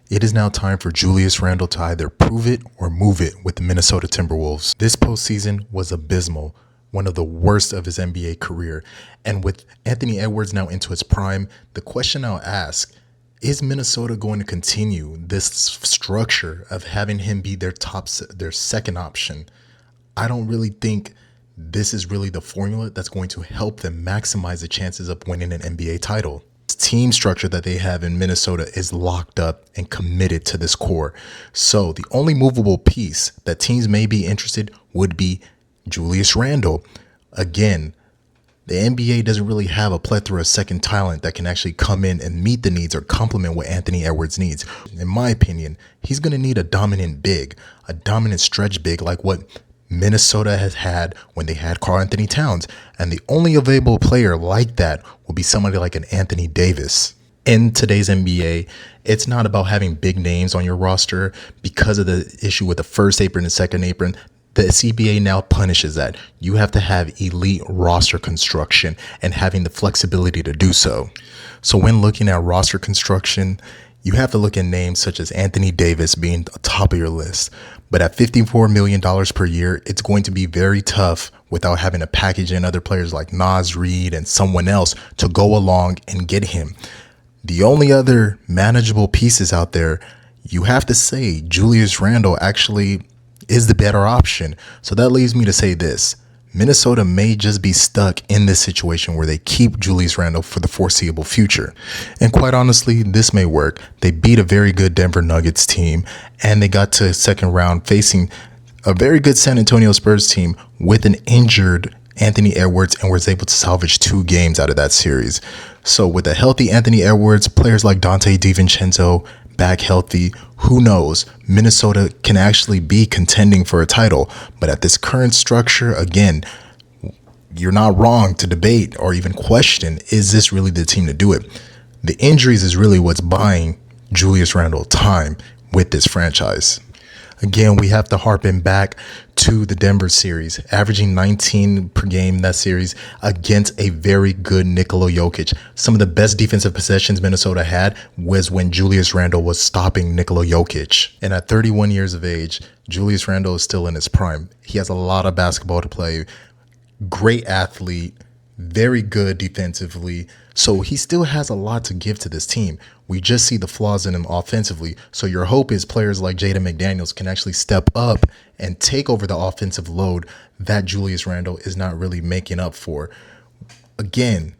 It is now time for Julius Randle to either prove it or move it with the Minnesota Timberwolves. This postseason was abysmal, one of the worst of his NBA career. And with Anthony Edwards now into his prime, the question I'll ask, is Minnesota going to continue this structure of having him be their second option? I don't really think this is really the formula that's going to help them maximize the chances of winning an NBA title. Team structure that they have in Minnesota is locked up and committed to this core. So the only movable piece that teams may be interested would be Julius Randle. Again, the NBA doesn't really have a plethora of second talent that can actually come in and meet the needs or complement what Anthony Edwards needs. In my opinion, he's going to need a dominant big, a dominant stretch big like what Minnesota has had when they had Karl Anthony Towns. And the only available player like that will be somebody like an Anthony Davis. In today's NBA, it's not about having big names on your roster because of the issue with the first apron and second apron. The CBA now punishes that. You have to have elite roster construction and having the flexibility to do so. So when looking at roster construction, you have to look at names such as Anthony Davis being top of your list. But at $54 million per year, it's going to be very tough without having to package in other players like Naz Reid and someone else to go along and get him. The only other manageable pieces out there, you have to say Julius Randle actually is the better option. So that leaves me to say this. Minnesota may just be stuck in this situation where they keep Julius Randle for the foreseeable future. And quite honestly, this may work. They beat a very good Denver Nuggets team, and they got to second round facing a very good San Antonio Spurs team with an injured Anthony Edwards, and was able to salvage 2 games out of that series. So with a healthy Anthony Edwards, players like Dante DiVincenzo back healthy, who knows? Minnesota can actually be contending for a title. But at this current structure, again, you're not wrong to debate or even question, is this really the team to do it? The injuries is really what's buying Julius Randle time with this franchise. Again, we have to harpen back to the Denver series, averaging 19 per game in that series against a very good Nikola Jokic. Some of the best defensive possessions Minnesota had was when Julius Randle was stopping Nikola Jokic. And at 31 years of age, Julius Randle is still in his prime. He has a lot of basketball to play, great athlete, very good defensively. So he still has a lot to give to this team. We just see the flaws in him offensively. So your hope is players like Jaden McDaniels can actually step up and take over the offensive load that Julius Randle is not really making up for. Again,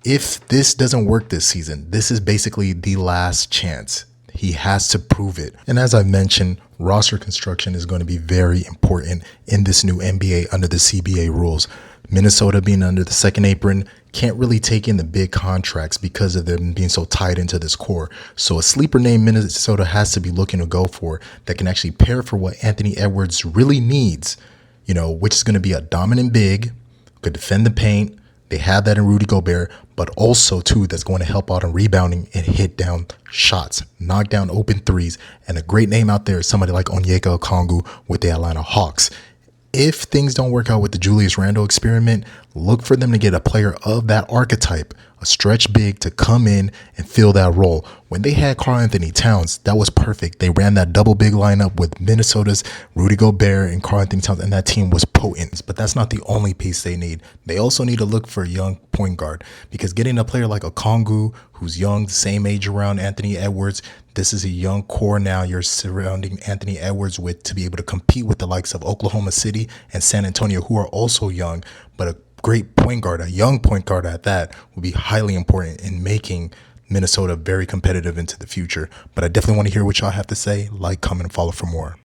if this doesn't work this season, this is basically the last chance. He has to prove it. And as I mentioned, roster construction is going to be very important in this new NBA under the CBA rules. Minnesota being under the second apron can't really take in the big contracts because of them being so tied into this core. So a sleeper name Minnesota has to be looking to go for that can actually pair for what Anthony Edwards really needs, which is going to be a dominant big, could defend the paint. They have that in Rudy Gobert, but also, too, that's going to help out in rebounding and hit down shots, knock down open threes. And a great name out there is somebody like Onyeka Okongwu with the Atlanta Hawks. If things don't work out with the Julius Randle experiment, look for them to get a player of that archetype, a stretch big to come in and fill that role. When they had Karl Anthony Towns, that was perfect. They ran that double big lineup with Minnesota's Rudy Gobert and Karl Anthony Towns, and that team was potent. But that's not the only piece they need. They also need to look for a young point guard, because getting a player like Okongwu, who's young, same age around Anthony Edwards, this is a young core now you're surrounding Anthony Edwards with to be able to compete with the likes of Oklahoma City and San Antonio, who are also young, but a great point guard, a young point guard at that, will be highly important in making Minnesota very competitive into the future. But I definitely want to hear what y'all have to say. Like, comment, and follow for more.